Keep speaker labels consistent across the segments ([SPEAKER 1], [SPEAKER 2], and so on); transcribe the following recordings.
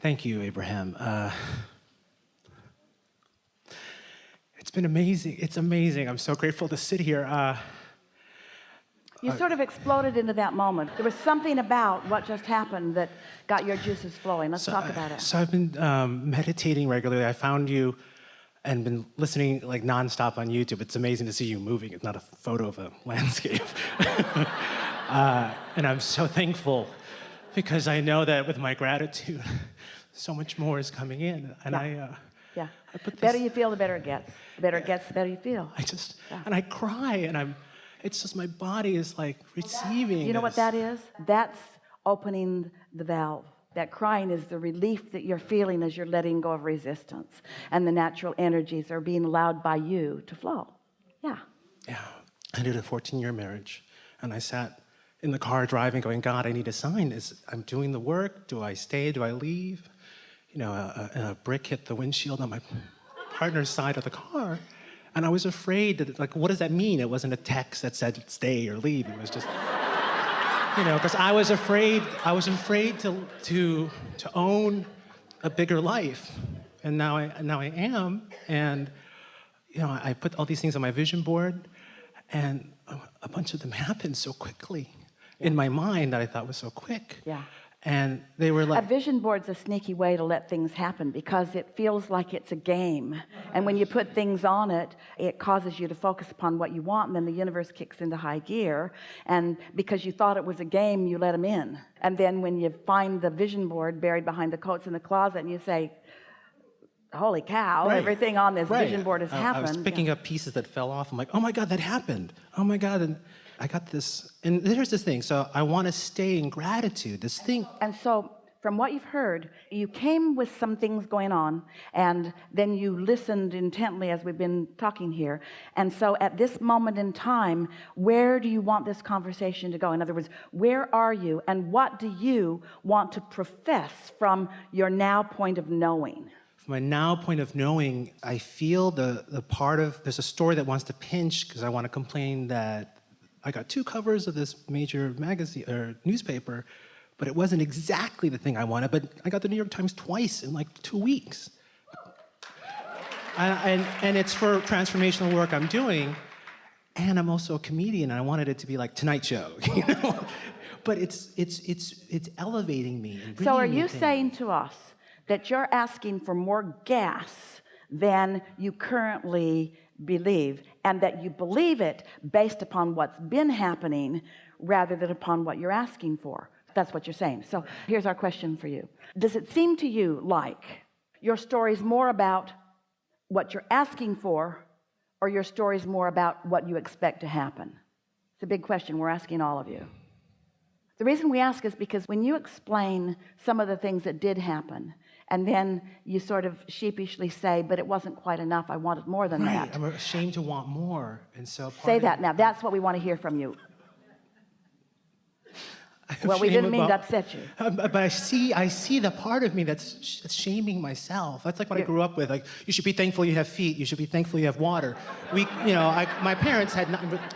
[SPEAKER 1] Thank you, Abraham. It's been amazing. It's amazing. I'm so grateful to sit here.
[SPEAKER 2] You sort of exploded into that moment. There was something about what just happened that got your juices flowing. Let's talk about it.
[SPEAKER 1] So I've been meditating regularly. I found you and been listening like nonstop on YouTube. It's amazing to see you moving. It's not a photo of a landscape. And I'm so thankful because I know that with my gratitude, so much more is coming in. And I put this,
[SPEAKER 2] better you feel, the better it gets. The better it gets, the better you feel.
[SPEAKER 1] And I cry, and it's just my body is like receiving.
[SPEAKER 2] You know what that is? That's opening the valve. That crying is the relief that you're feeling as you're letting go of resistance, and the natural energies are being allowed by you to flow. Yeah.
[SPEAKER 1] I did a 14-year marriage, and I sat in the car driving going, God, I need a sign. I'm doing the work. Do I stay? Do I leave? You know, a brick hit the windshield on my partner's side of the car. And I was afraid that, like, what does that mean? It wasn't a text that said stay or leave. It was just, you know, because I was afraid to own a bigger life. And now I am. And, you know, I put all these things on my vision board, and a bunch of them happened so quickly in my mind that I thought was so quick.
[SPEAKER 2] Yeah.
[SPEAKER 1] And they were like...
[SPEAKER 2] A vision board's a sneaky way to let things happen because it feels like it's a game. And when you put things on it, it causes you to focus upon what you want, and then the universe kicks into high gear. And because you thought it was a game, you let them in. And then when you find the vision board buried behind the coats in the closet and you say, holy cow, everything on this vision board has happened.
[SPEAKER 1] I was picking up pieces that fell off. I'm like, oh my God, that happened. Oh my God. And I got this, and here's this thing. So I want to stay in gratitude, this thing.
[SPEAKER 2] And so from what you've heard, you came with some things going on, and then you listened intently as we've been talking here. And so at this moment in time, where do you want this conversation to go? In other words, where are you, and what do you want to profess from your now point of knowing?
[SPEAKER 1] From my now point of knowing, I feel the part of, there's a story that wants to pinch because I want to complain that I got 2 covers of this major magazine or newspaper, but it wasn't exactly the thing I wanted. But I got the New York Times twice in like 2 weeks. And it's for transformational work I'm doing. And I'm also a comedian, and I wanted it to be like Tonight Show, you know? But it's elevating me. And
[SPEAKER 2] so are you saying to us that you're asking for more gas than you currently believe, and that you believe it based upon what's been happening rather than upon what you're asking for? That's what you're saying. So here's our question for you. Does it seem to you like your story's more about what you're asking for, or your story's more about what you expect to happen? It's a big question we're asking all of you. The reason we ask is because when you explain some of the things that did happen, and then you sort of sheepishly say, but it wasn't quite enough, I wanted more than that.
[SPEAKER 1] I'm ashamed to want more, and so
[SPEAKER 2] say that now. That's what we want to hear from you. Well, we didn't mean to upset you.
[SPEAKER 1] But I see the part of me that's shaming myself. That's like what I grew up with. Like, you should be thankful you have feet. You should be thankful you have water. My parents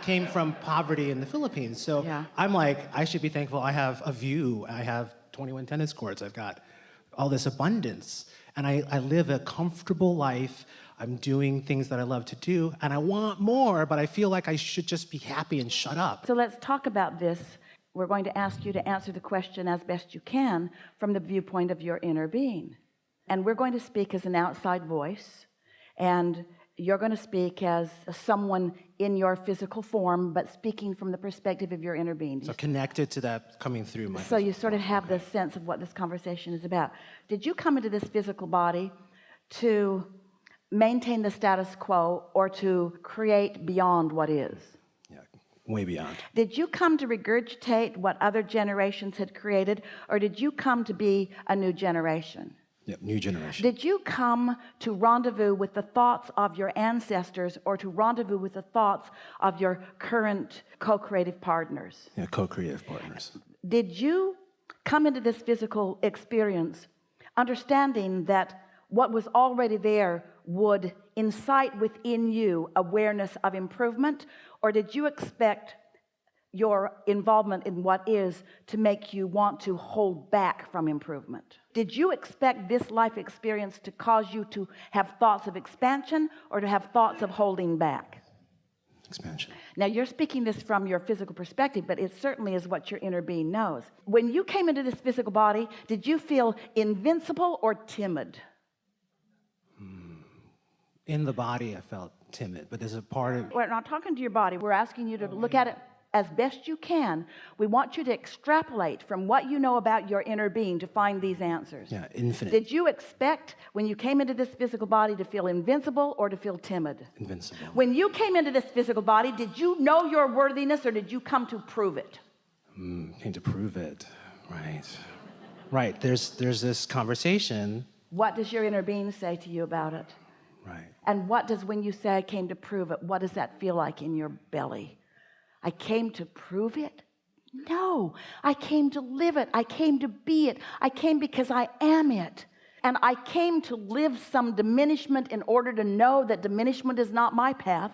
[SPEAKER 1] came from poverty in the Philippines. So I'm like, I should be thankful I have a view. I have 21 tennis courts. I've got all this abundance. And I live a comfortable life. I'm doing things that I love to do. And I want more, but I feel like I should just be happy and shut up.
[SPEAKER 2] So let's talk about this. We're going to ask you to answer the question as best you can from the viewpoint of your inner being. And we're going to speak as an outside voice, and you're going to speak as someone in your physical form, but speaking from the perspective of your inner being.
[SPEAKER 1] So connected to that coming through my
[SPEAKER 2] So you sort of have this sense of what this conversation is about. Did you come into this physical body to maintain the status quo or to create beyond what is?
[SPEAKER 1] Way beyond.
[SPEAKER 2] Did you come to regurgitate what other generations had created, or did you come to be a new generation?
[SPEAKER 1] Yep, new generation.
[SPEAKER 2] Did you come to rendezvous with the thoughts of your ancestors, or to rendezvous with the thoughts of your current co-creative partners?
[SPEAKER 1] Yeah, co-creative partners.
[SPEAKER 2] Did you come into this physical experience understanding that what was already there would incite within you awareness of improvement, or did you expect your involvement in what is to make you want to hold back from improvement? Did you expect this life experience to cause you to have thoughts of expansion or to have thoughts of holding back?
[SPEAKER 1] Expansion.
[SPEAKER 2] Now, you're speaking this from your physical perspective, but it certainly is what your inner being knows. When you came into this physical body, did you feel invincible or timid?
[SPEAKER 1] In the body, I felt timid, but there's a part of...
[SPEAKER 2] We're not talking to your body. We're asking you to look at it as best you can. We want you to extrapolate from what you know about your inner being to find these answers.
[SPEAKER 1] Yeah, infinite.
[SPEAKER 2] Did you expect when you came into this physical body to feel invincible or to feel timid?
[SPEAKER 1] Invincible.
[SPEAKER 2] When you came into this physical body, did you know your worthiness or did you come to prove it?
[SPEAKER 1] Came to prove it. Right. Right. There's this conversation.
[SPEAKER 2] What does your inner being say to you about it?
[SPEAKER 1] Right.
[SPEAKER 2] And what does, when you say I came to prove it, what does that feel like in your belly? I came to prove it? No, I came to live it. I came to be it. I came because I am it. And I came to live some diminishment in order to know that diminishment is not my path.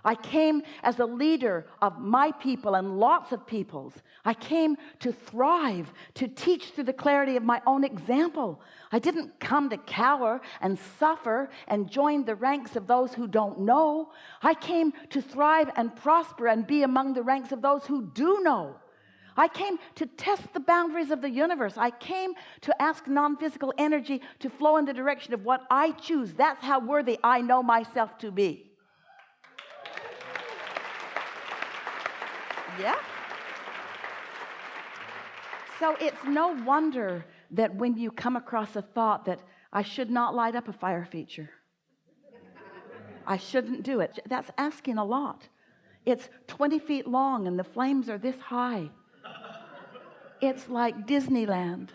[SPEAKER 2] I came as a leader of my people and lots of people's. I came to thrive, to teach through the clarity of my own example. I didn't come to cower and suffer and join the ranks of those who don't know. I came to thrive and prosper and be among the ranks of those who do know. I came to test the boundaries of the universe. I came to ask non-physical energy to flow in the direction of what I choose. That's how worthy I know myself to be. Yeah. So it's no wonder that when you come across a thought that I should not light up a fire feature, I shouldn't do it, that's asking a lot. It's 20 feet long and the flames are this high. It's like Disneyland.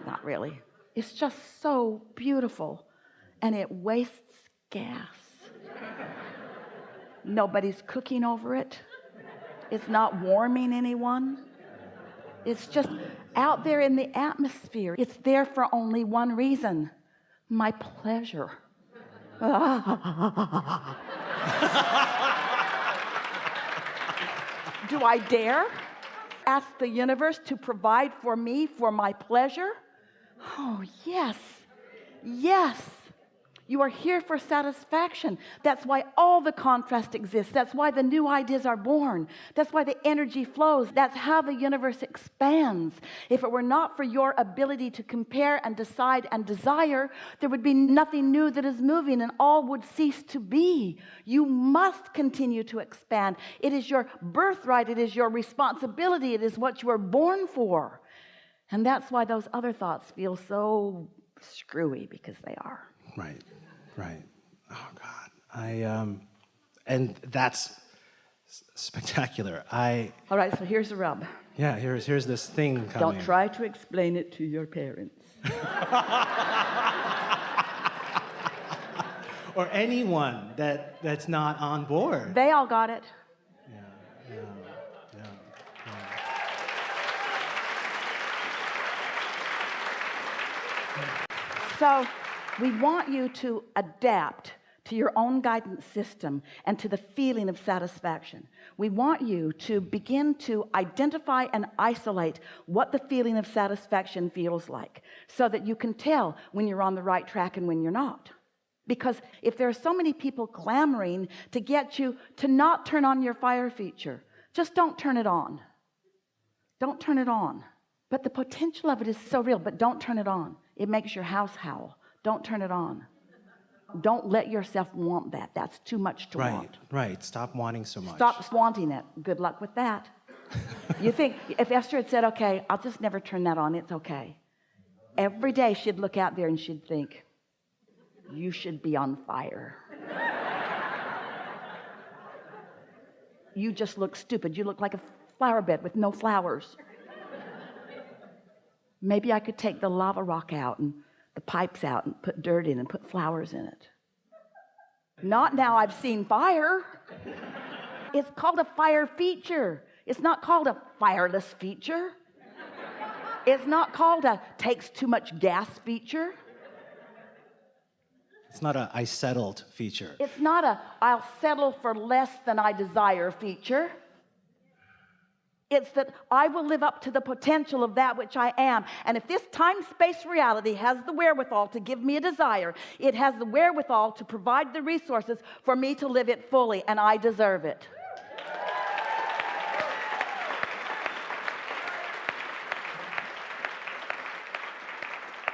[SPEAKER 2] Not really. It's just so beautiful and it wastes gas. Nobody's cooking over it. It's not warming anyone. It's just out there in the atmosphere. It's there for only one reason: my pleasure. Do I dare ask the universe to provide for me for my pleasure? Oh, yes. Yes. You are here for satisfaction. That's why all the contrast exists. That's why the new ideas are born. That's why the energy flows. That's how the universe expands. If it were not for your ability to compare and decide and desire, there would be nothing new that is moving and all would cease to be. You must continue to expand. It is your birthright. It is your responsibility. It is what you were born for. And that's why those other thoughts feel so screwy, because they are.
[SPEAKER 1] Right. Right. Oh God. And that's spectacular.
[SPEAKER 2] All right, so here's the rub.
[SPEAKER 1] Yeah, here's this thing coming.
[SPEAKER 2] Don't try to explain it to your parents.
[SPEAKER 1] Or anyone that's not on board.
[SPEAKER 2] They all got it.
[SPEAKER 1] Yeah.
[SPEAKER 2] So we want you to adapt to your own guidance system and to the feeling of satisfaction. We want you to begin to identify and isolate what the feeling of satisfaction feels like, so that you can tell when you're on the right track and when you're not. Because if there are so many people clamoring to get you to not turn on your fire feature, just don't turn it on. Don't turn it on. But the potential of it is so real, but don't turn it on. It makes your house howl. Don't turn it on. Don't let yourself want that. That's too much to want.
[SPEAKER 1] Right. Stop wanting so much.
[SPEAKER 2] Stop wanting it. Good luck with that. You think, if Esther had said, okay, I'll just never turn that on, it's okay. Every day she'd look out there and she'd think, you should be on fire. You just look stupid. You look like a flower bed with no flowers. Maybe I could take the lava rock out and the pipes out and put dirt in and put flowers in it. Not now I've seen fire. It's called a fire feature. It's not called a fireless feature. It's not called a takes too much gas feature.
[SPEAKER 1] It's not a I settled feature.
[SPEAKER 2] It's not a I'll settle for less than I desire feature. It's that I will live up to the potential of that which I am. And if this time-space reality has the wherewithal to give me a desire, it has the wherewithal to provide the resources for me to live it fully, and I deserve it.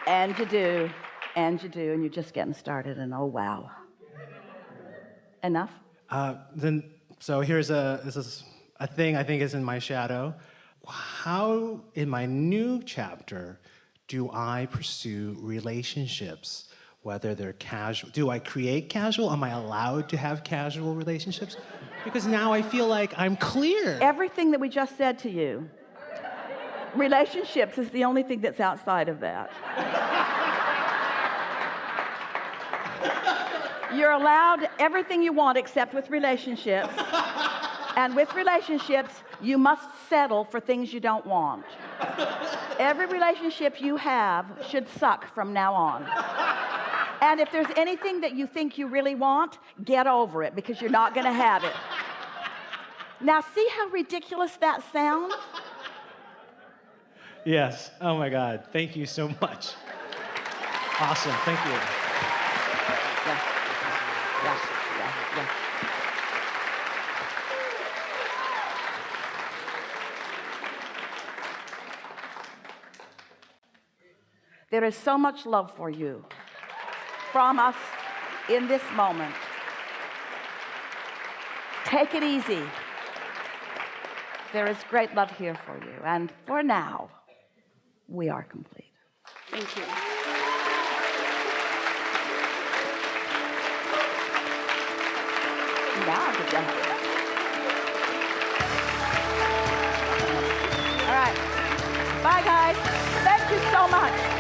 [SPEAKER 2] And you do, and you're just getting started, and oh wow. Enough?
[SPEAKER 1] So this is a thing I think is in my shadow. How, in my new chapter, do I pursue relationships, whether they're casual? Do I create casual? Am I allowed to have casual relationships? Because now I feel like I'm clear.
[SPEAKER 2] Everything that we just said to you, relationships is the only thing that's outside of that. You're allowed everything you want except with relationships. And with relationships, you must settle for things you don't want. Every relationship you have should suck from now on. And if there's anything that you think you really want, get over it, because you're not going to have it. Now, see how ridiculous that sounds?
[SPEAKER 1] Yes. Oh my God. Thank you so much. Awesome. Thank you.
[SPEAKER 2] Yeah. There is so much love for you from us in this moment. Take it easy. There is great love here for you. And for now, we are complete.
[SPEAKER 3] Thank you.
[SPEAKER 2] Yeah, good job. All right. Bye, guys. Thank you so much.